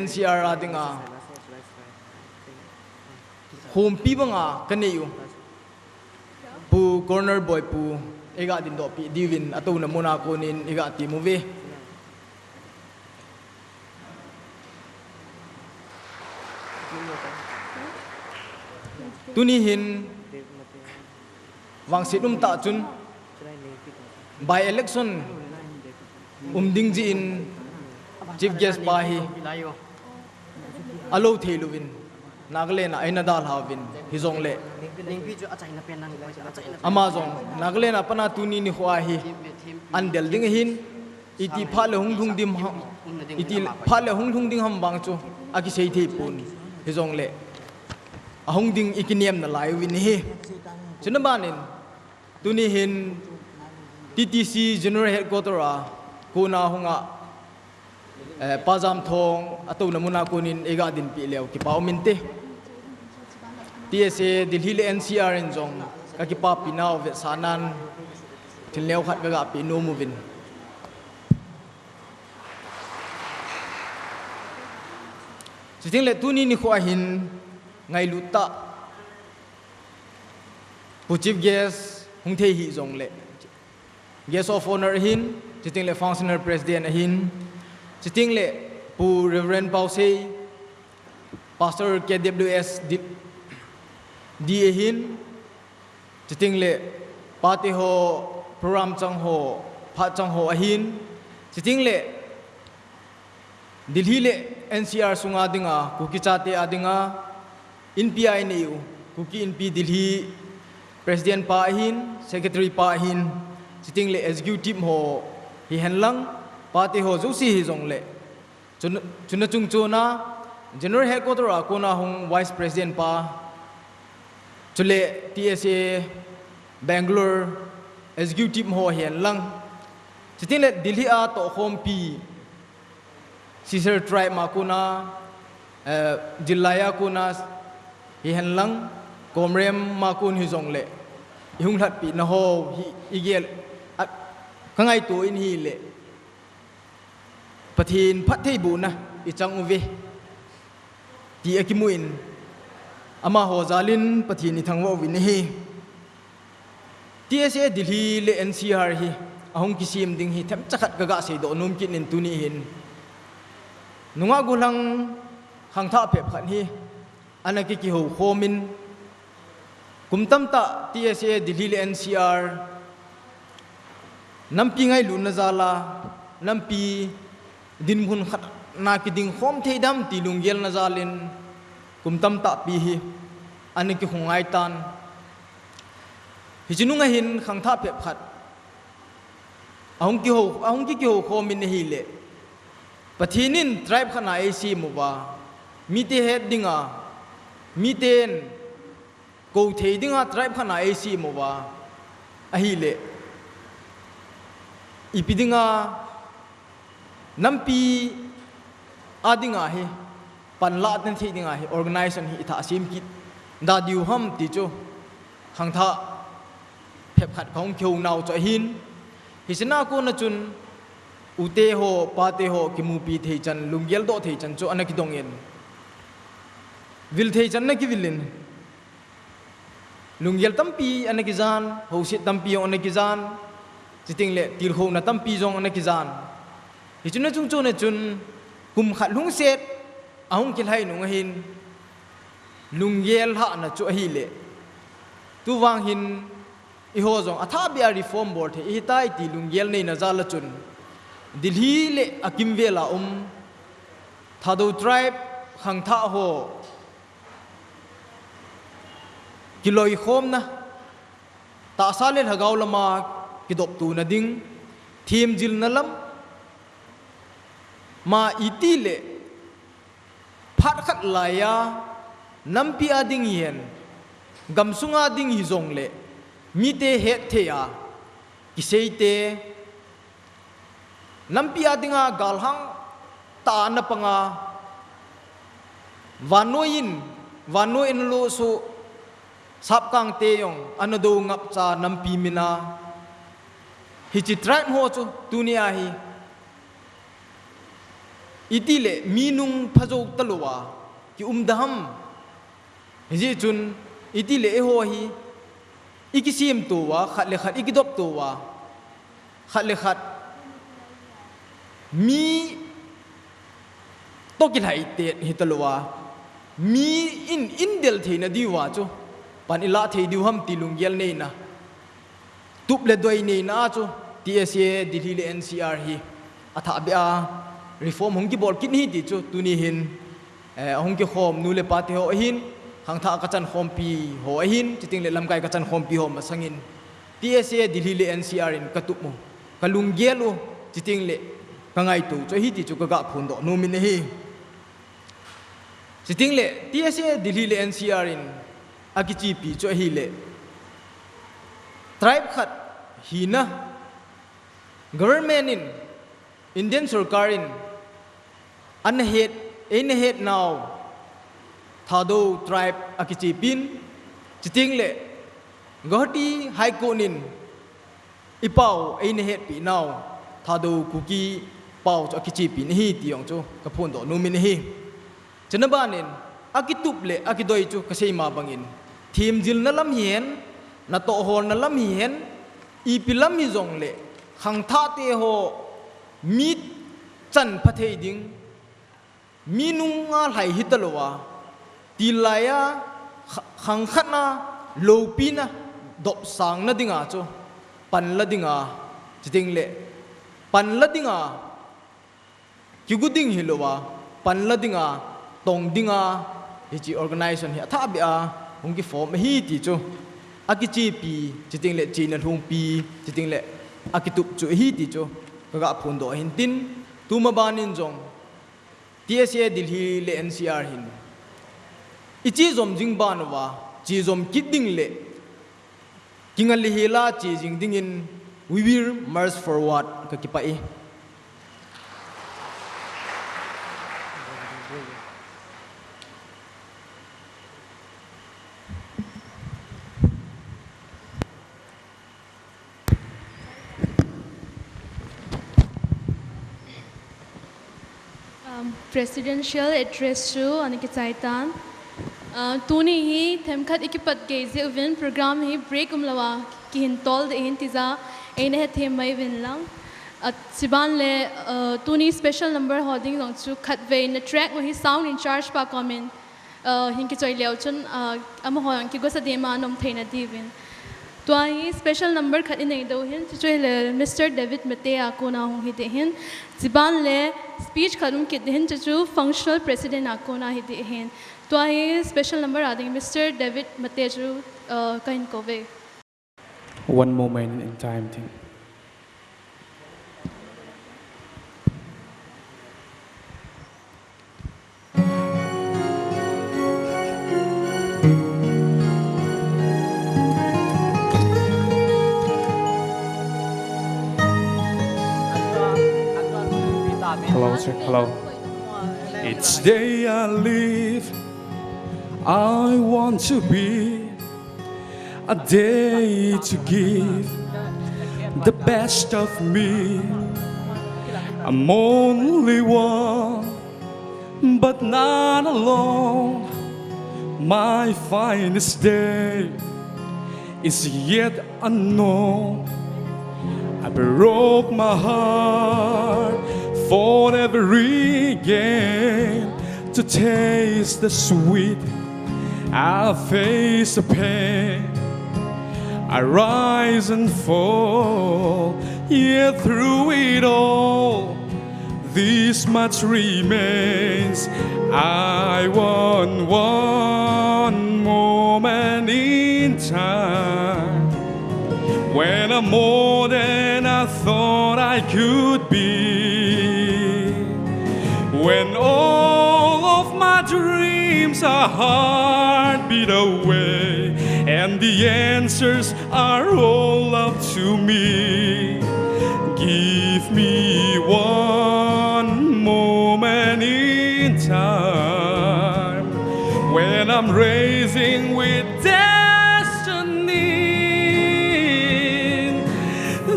NCR adinga home pibanga kaneyu pu corner boy pu ega din do pi divin atuna muna kunin ega ti movie tunihin wangsidum ta chun by election umding ji in chief guest pahi alo theluwin Nagaland aina dal havin hizong le Amazon Nagaland apana tuni ni huahi andel ding hin iti phale hung thung dim iti phale hung thung ding ham bang chu aki sei the pun hizong le ahung ding ikiniam na lai win hi chunabanin tuni hin TTC General Headquarters kuna hunga pazam thong atau namuna kunin ega din pi lew ki pau minte TSA Delhi le NCR in jong ka ki pa pinaw ve sanan til lew khat ga pi no movin siting le tuni ni khwa hin ngai luta pu chief guest hung the hi jong le guest of honor hin siting le functional president hin siting le pu Reverend Pausei Pastor KWS di hin siting le pati ho program chang ho pha chang ho ahin siting le Delhi le NCR sunga dinga kuki chate adinga NPI neu kuki NP Delhi president pa ahin secretary pa ahin siting le executive ho hi henlang pati ho zusi hi jong le chuna chung chuna general headquarters akona hong vice president pa chule TSA Bangalore executive ho hian lang siting le Delhi a to home pi Caesar tribe makuna jillaya kuna hian lang komrem makun hi jong le ihung that pi na ho hi igel kangai tu in hi le pathin phat thei bu na ichang uve ti akimuin ama ho zalin pathini thangwa win hi TSA Delhi le NCR hi ahong kisim ding hi them chakhat gaga sei do num kin in tuni hin nunga gulang hang tha phe phan hi anaki ki ho khomin kumtam ta TSA Delhi le NCR nampi ngai lu na zala nampi din hun khat na ki ding khom thei dam ti lunggel na zalin kumtam ta pi hi aniki hungai tan hijinunga hin khang tha phe phat ahong ki ho khomin hi le pathinin tribe khana AC muwa mite head dinga miten ko thei dinga tribe khana AC muwa ahi le ipidinga nampi adinga hi panla ten thi dinga hi organization hi tha sim ki da diu ham ti chu khang tha phep khat khong kheu naw cho hin hisna ko na chun ute ho pate ho kimu pi thei chan lunggel do thei chan chu anaki dongen vil thei chan na ki vilin lunggel tampi anaki zan ho sit tampi anaki zan chiting le tir ho na tampi jong anaki zan hichuna chung chu na chun kum khat lung set ahung kil hai nung hin lunggel ha na chu hi le tu wang hin I ho jong atha bia reform board he hi tai ti lunggel nei na zala chun Delhi le akim vela thado tribe khang tha ho kiloi khom na ta sale hagaw lama kidop tu na ding thim jil na lam ma iti le phat khat laya nampi ading yen gamsunga ding hi jong le mite het theya kiseite nampi adinga galhang ta na panga vanoin lo su sapkang te yong anado ngap cha nampi mina hi chi tribe ho chu tunia hi itile minung phajok talwa ki umdaham hiji chun itile eho hi ikisim towa khat le khat ikidop towa khat le khat mi tokil hai te hitalwa mi in indel theina diwa chu pan ila thei diwham tilung yel nei na tup le doi nei na chu TSA Delhi le NCR hi atha bia reform hong ki bol kin hi ti chu tuni hin hong ki khom nu le pa te ho hin hang tha ka chan khom pi ho hin chiting le lam kai ka chan khom pi ho ma sangin TSA Delhi le NCR in katup mo kalung gelu chiting le kangai tu cho hi ti chu ka ga phun do nu min hi chiting le TSA Delhi le NCR in akichi pi cho hi le tribe khat hi na government in Indian Sarkar in unhead now thado tribe akichi pin chiting le Guwahati High Court in ipau head pi now thado kuki pau cho akichi pin hi tiong cho kapun do numin hi chanabanin akitup le akidoi chu kasei ma bangin thim jil na lam hien na to hon na lam hien ipilam hi zong le khang tha te ho mit chan phathei ding minunga lai hitalwa tilaya khang khatna lopina dop sang na dinga cho pan la dinga chiting le pan la dinga kiguding hilowa pan la dinga tong dinga hi organization hi atha bia hongki form hi ti cho akichi pi chiting le china hung pi chiting le akitup chu hi ti cho kaga phun do hin tin tuma banin jong TSA Delhi le NCR hin ichi zom jing banwa chi zom kidding le kingal li hela chi jing ding in we will march forward ka kipai Presidential address to Anikitaitan. Tuni hi themkhat ikipat geze event program hi break umlawa ki hin tol de hin tiza ene he them mai win lang siban le tuni special number holding long chu khat ve in track hi sound in charge pa comment hin ki choi leo chun am ho yang ki go sa de ma nom theina divin to hi special number khat in nei do hin choi le Mr. David Matea ko na hong hi de hin siban le speech kharum ki de hin chu functional president ko na hi de hin to hi special number ading Mr. David Matea chu kain ko ve one moment in time thing. Hello, sir. Hello. Each day I live, I want to be a day to give the best of me. I'm only one, but not alone. My finest day is yet unknown. I broke my heart for every game to taste the sweet. I face the pain. I rise and fall, yet through it all, this much remains. I want one moment in time when I'm more than I thought I could be, when all of my dreams are heartbeat away and the answers are all up to me. Give me one moment in time when I'm racing with destiny.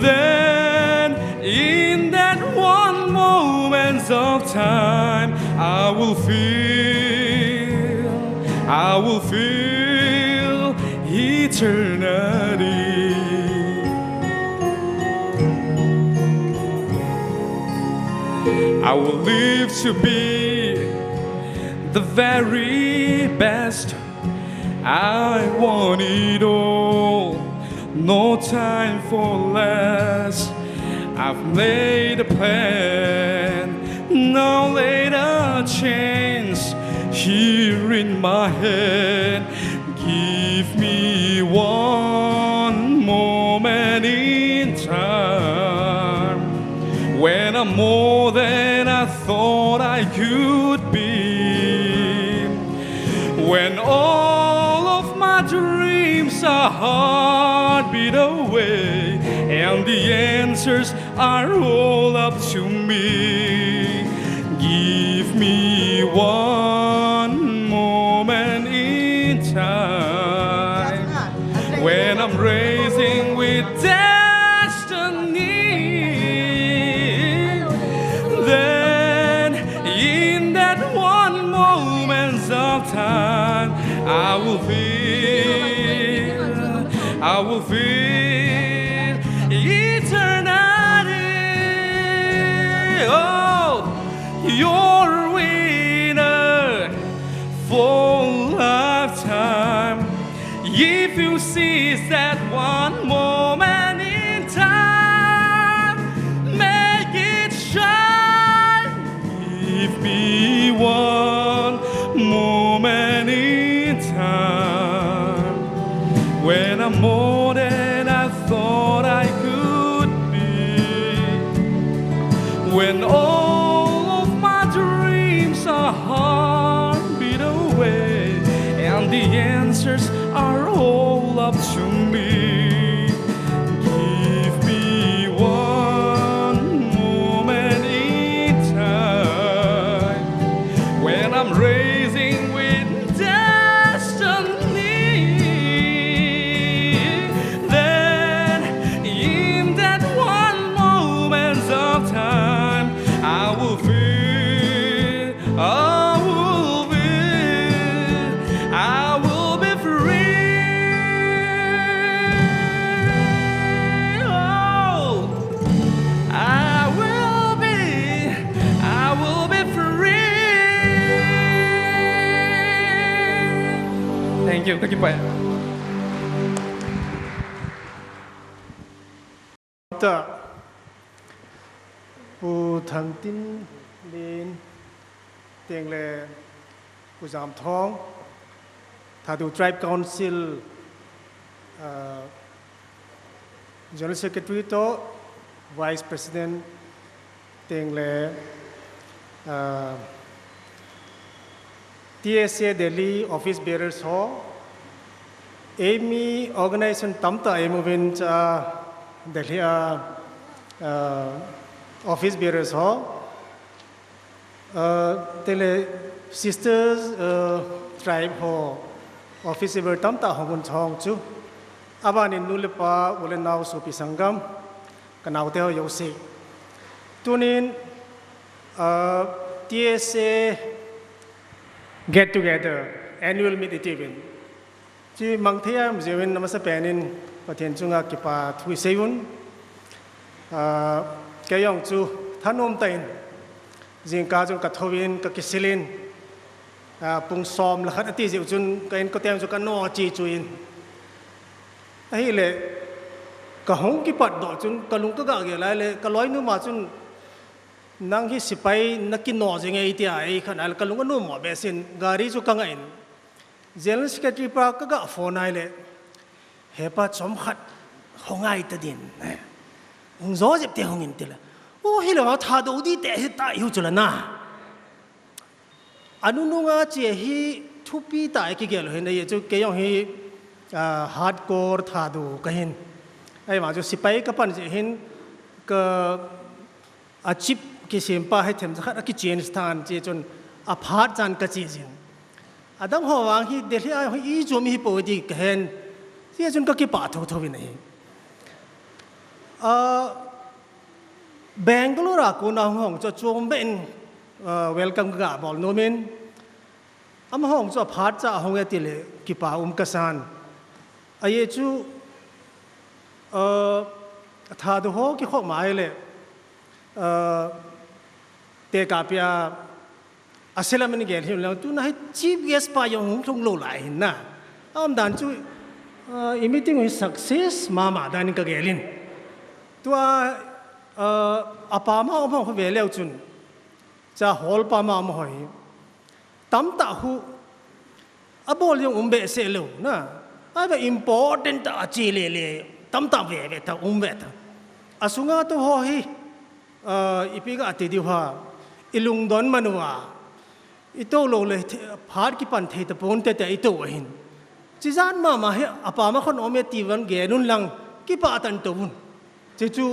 Then in that one moment of time I will feel eternity. I will live to be the very best. I want it all, no time for less. I've made a plan, now laid a chance here in my head. Give me one moment in time when I'm more than I thought I could be, when all of my dreams are heartbeat away and the answers are all up to me. Give me one moment in time when I'm racing with destiny. Then in that one moment of time I will feel eternity. Oh, you're a winner for lifetime if you seize that one moment in time. Make it shine. Give me one moment in time when I'm more than I thought I could be, when all of my dreams are heartbeat away and the answers are all up to me. Give me one moment in time when I'm racing with destiny. Then in that one moment of time I will feel Thank you, Pak. Ta pu thang tin lin teng le pu zam thong tha du tribe council general secretary to vice president teng le TSA Delhi office bearers ho Amy organization tamta emovin cha Delhi office bearers ho tele sisters tribe ho office bearer tamta hogun chong chu abani nulepa ulenau sopi sangam kanau te ho yose tunin TSA get together annual meet event chi mangthia mjewen namasa panin pathen chunga kipa thui seun kayong chu thanom tain jingka chung kathowin ka kisilin pung som la khat ati jiu chun kain ko tem chu ka no chi chuin ai le ka hong ki pat do chun kalung ka ga ge lai le ka loi nu ma chun nang hi sipai nakin no jeng ei ti ai khanal kalung nu mo besin gari chu kang ain general secretary pa ka ga phone ai le hepa chom khat hongai ta din ung zo jep te hongin tila o hi la tha do di te hi ta hu chula na anu nu nga che hi thupi ta ki gel he nei chu ke yong hi hardcore tha do kahin ai ma chu sipai ka pan je hin ka achip ki sempa hai them khat ki chen stan che chon aphat jan ka chi jin adang ho wang hi delhi ai hi zomi hi po di khen che chon ka ki pa tho tho bin hi Bangalore ko na hong cho chom ben welcome ka bol nomin am hong cho phat cha hong e tile ki pa kasan aye chu tha do ho ki kho mai le te ka pya asela min ge hin la tu na chief guest pa yong thong lo lai hin na am dan chu meeting is success mama dan ka gelin tua apa ma om ho ve leo chun cha hol pa ma am hoi tam ta hu abol yung be se lo na ai important ta chi le tam ta ve ta be ta asunga to ho hi ipiga ati di ha ilung don manwa ito lo le phar ki pan the ta pon te ito hin chi zan ma he apa ma khon ome ti wan ge nun lang ki pa tan to bun che chu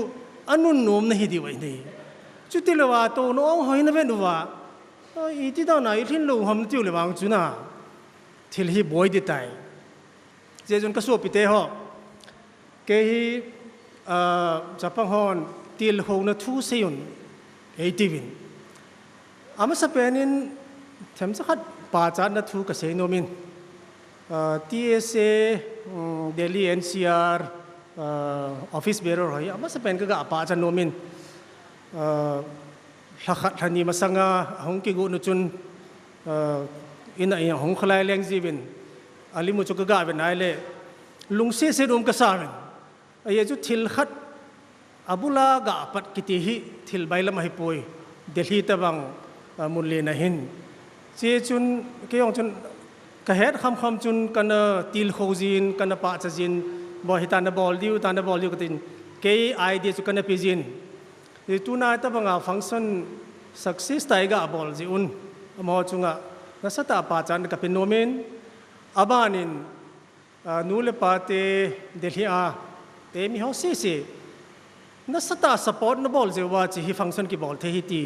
anun nom na hi di wai nei chu ti lo wa to no hoi na ve nu wa i ti da na i thin lo ham ti le wang chu na thil hi boy di tai je jun ka so pi te ho ke hi japang hon til ho na thu se yun ei ti win ama sa penin them sa khat pa cha na thu ka se no min TSA Delhi NCR office bearer hoi ama sa pen ka pa cha no min lakhat hani masanga hong ki gu nu chun ina ya hong khlai leng jibin ali mu chu ka ga ben ai le lung se rum ka sa men ai chu thil khat abula ga pat kiti hi thil bailam hi poi Delhi ta bang mun le na hin che chun ke yong chun ka het kham chun kana til khojin kana pa chajin bo hitan na bol diu tan na bol diu katin ke idea chu kana pijin tu na ta banga function success tai ga bol ji un mo chunga na sata pa chan ka penomen abanin nule pa te Delhi a te mi ho se na sata support na bol je wa chi hi function ki bol the hi ti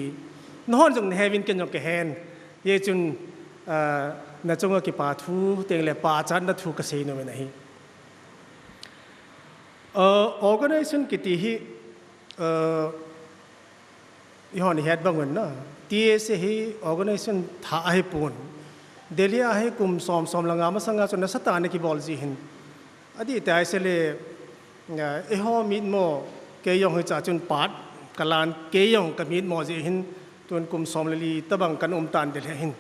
non jong hevin ken jong ke hen ye chun na chunga ki pa thu teng le pa chan na thu ka se no me nahi organization ki ti hi ihon head bangun na TSA hi organization tha ai pun Delhi a hai kum som langa ma sanga chuna sata ne ki bol ji hin adi tai se le e ho mit mo ke yong cha chun pat kalan ke yong ka mit mo ji hin tun kum som li tabang kan tan Delhi hin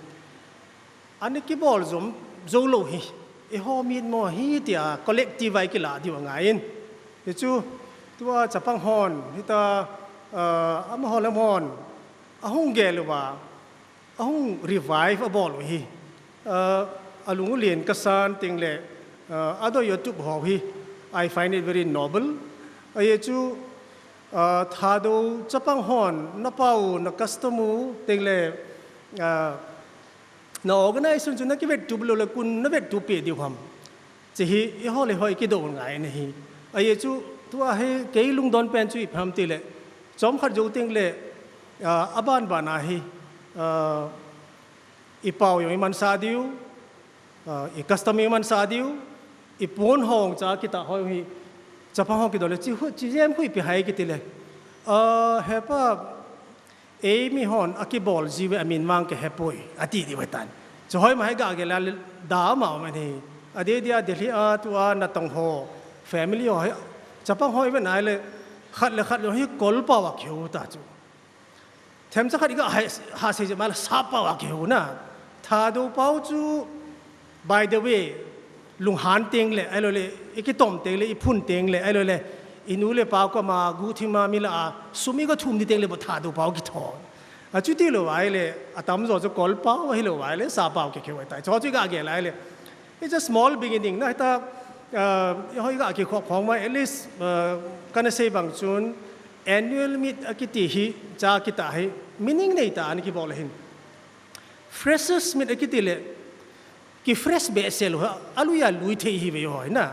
ani ki bol zum zo lo hi e ho mit mo hi tia collective ai ki la di wa ngain te chu tua chapang hon hita am hon lam hon ahung gel wa ahung revive a bol hi alung lien kasan ting le ado YouTube ho hi I find it very noble ai chu thado chapang hon na pau na customu ting le na organization chu na ki vet tu lo kun na vet tu pe di kham chi hi e ho le hoi ki do ngai ne hi ai chu tua he ke lung don pen chu i pham ti le chom khat jo ting le aban bana hi i pau yo man sa diu i custom man sa diu i pon hong cha ki ta hoi hi chapa hong ki do le chi hu chi jem hui pi hai ki ti le he pa e mi hon akibol jiwe amin wang ke hepoi ati di wetan so hoi mai ga ge la da ma ma ni ade dia Delhi a tu a na tong ho family ho chapa hoi ben ai le khat le hi kol pa wa kheu ta chu them sa khat ga ha se je mal sa pa wa kheu na tha do pau chu by the way lung han teng le ai lo le ikitom teng le iphun teng le ai lo le inu le pa ko ma gu thi ma mi la sumi ko thum di teng le bo tha do pau ki tho a chu ti lo ai le atam zo cho kol pa wa hi lo ai le sa pau ke kheu tai cho chu ga ge lai le it's a small beginning na ta hoi ga ki khong ma at least kana se bang chun annual meet akiti hi cha kita hi meaning nei ta ani ki bol hin freshers meet akiti le ki fresh be sel ho aluya lui the hi ve hoi na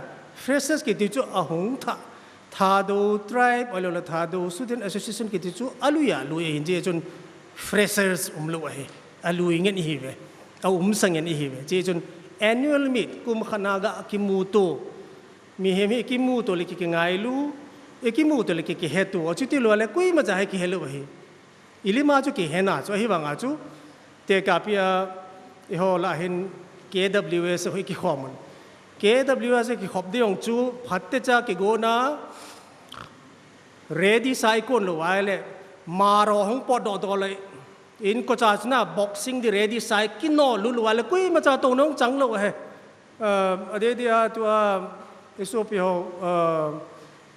freshers ki ti chu ahung tha do tribe alo tha do student association ki ti chu aluya lui hin je chun freshers lo hi alui ngen hi ve au sangen hi ve je chun annual meet kum khanaga ki mu to mi he mi ki mu to le ki ngai lu e ki mu to le ki hetu o chu ti lo le kui ma ja hai ki helo hi อิลิมาจูกี่เห็นอ่ะจูฮิบังอาจูเตะกับพี่อีหัวละเห็น KWS ให้กี่ข้อมัน KWS กี่ขอบเดียงจูพัดเตจ้ากี่โกนะready ไซค์คนรู้ไว้เลยมารอห้องปอดดอเลยอินก็จะชนะ boxing ดี ready ไซค์กินนอรู้ไว้เลยกุยมาจากตรงน้องจังเลยเฮ้เดี๋ยวตัวอิสุพิโอ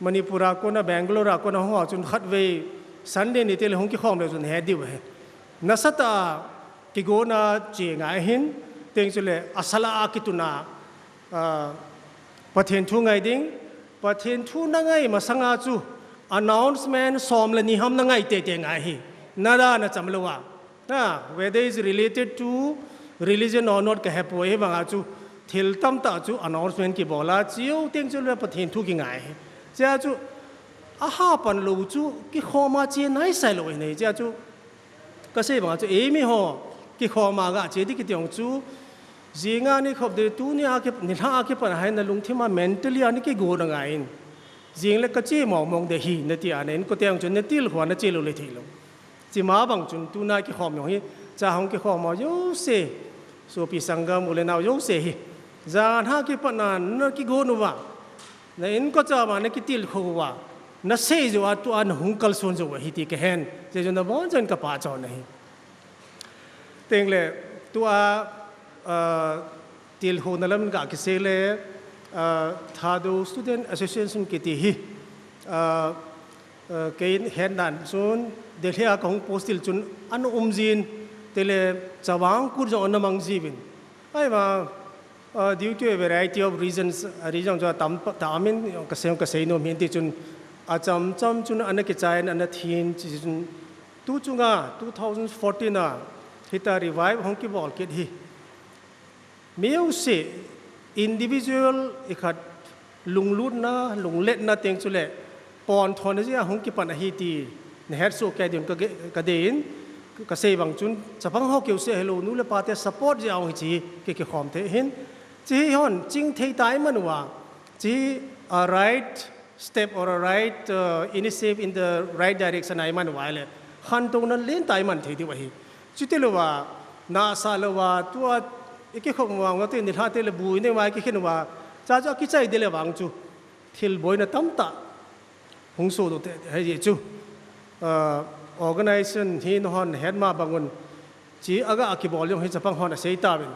มณีปุระคนนะแบงกลูร์คนนะหัวจุนขัดเวซันเดย์นี่เตลห้องกี่ข้อมเลยจุนเฮดิวเฮ้นัสตากี่โกนะเจียงไงหินเต็งจุเลยอัศลาอากิตุนาประเทศทุ่งไงดิ้งประเทศทุ่งนั่งไงมาสังอาจู announcement สอมเลยนี่ห้ามนั่งไงเตะไงฮีน่าด่านะจำเลยว่าwhether is related to religion or not ก็ให้ป่วยบางอาจูทิลตั้มตาจู announcement กี่บอกละจิ๋วเต็งจุเลยประเทศทุ่งกี่ไงเจ้าจูอาหาปันลูจูกี่ข้อมาเจียนให้ใส่เลยนี่เจ้าจูก็ใช่บางอาจูไม่ห่อกี่ข้อมากะเจดีกี่เตียงจูจีงานนี่ขบเดือดตู้นี่อาเก็บนี่ถ้าอาเก็บปัญหาในลุงที่มา mentally อันนี้กี่โกรธไงจีงเล็กก็จีมองเดือดฮีนั่นที่อันนี้ก็เตียงจุนนั่นที่หัวนั่นจีลุเลยทีลงจีมาบางจุนตู้น่ากี่ข้อมอย่างนี้จะห้องกี่ข้อมาโยเซ่สุพิสังกัมอุเลนาวโยเซ่ฮีจานหากี่ปัญหานั่นกี่โกรธวะนั่นก็จะมานั่นกี่ที่หัวนั่นเซ่จะว่าตัวอันหุ่นกัลส่วนจะว่าฮีที่แค่เห็นจะจนบ้านจนกับป้าจอนนี่เต็งเลยตัวที่หัวนั่นแหละมันก็คิดเสียเลยถ้าดู student association กี่ที่เกี่ยเห็นนั่นส่วนเดี๋ยวที่อาของ post ที่จุนอันจีนเตลจะวางคุยจะอันมังจีบินไอ้มา due to a variety of reasons จะตามมินก็เสียโนมินที่จุนอาจำจุนอันนั้นกิจการอันนั้นทีนจุนตู้จุงอ่ะ2014น่ะที่ตา revive ของกี่บอกกี่ที่ไม่เอาสิ individual อีกขัดลุงลุ่นนะลุงเล็ดนะเตียงจุเล่ปอนทอนนี่สิของกี่ปันอาฮิตีในเฮดโซแกเดียนก็เดินก็เสียบางจุนจะพังเขาเกี่ยวเสียให้เรานู้นเลยปาเตสปอร์ตจะเอาให้จีเกี่ยวกับความเทหินจีฮอนจริงเทตายมันว่าจี a right step or a right initiative in the right direction ไอ้มันว่าเลยขันตรงนั้นเล่นตายมันเทที่ว่าฮีจุดที่เราว่านาซาเราว่าตัวอีกคนว่าเราเต้นในท่าเต้นบุยในว่าอีกคนว่าจ้าคิดใจเดลวังจูทิลบอยน่ะตั้มตาหงสูตัวเตะให้จูorganization ที่นอนเห็นมาบางคนจีอากาศกี่บอลยังให้จะพังหอนเสียตาเป็น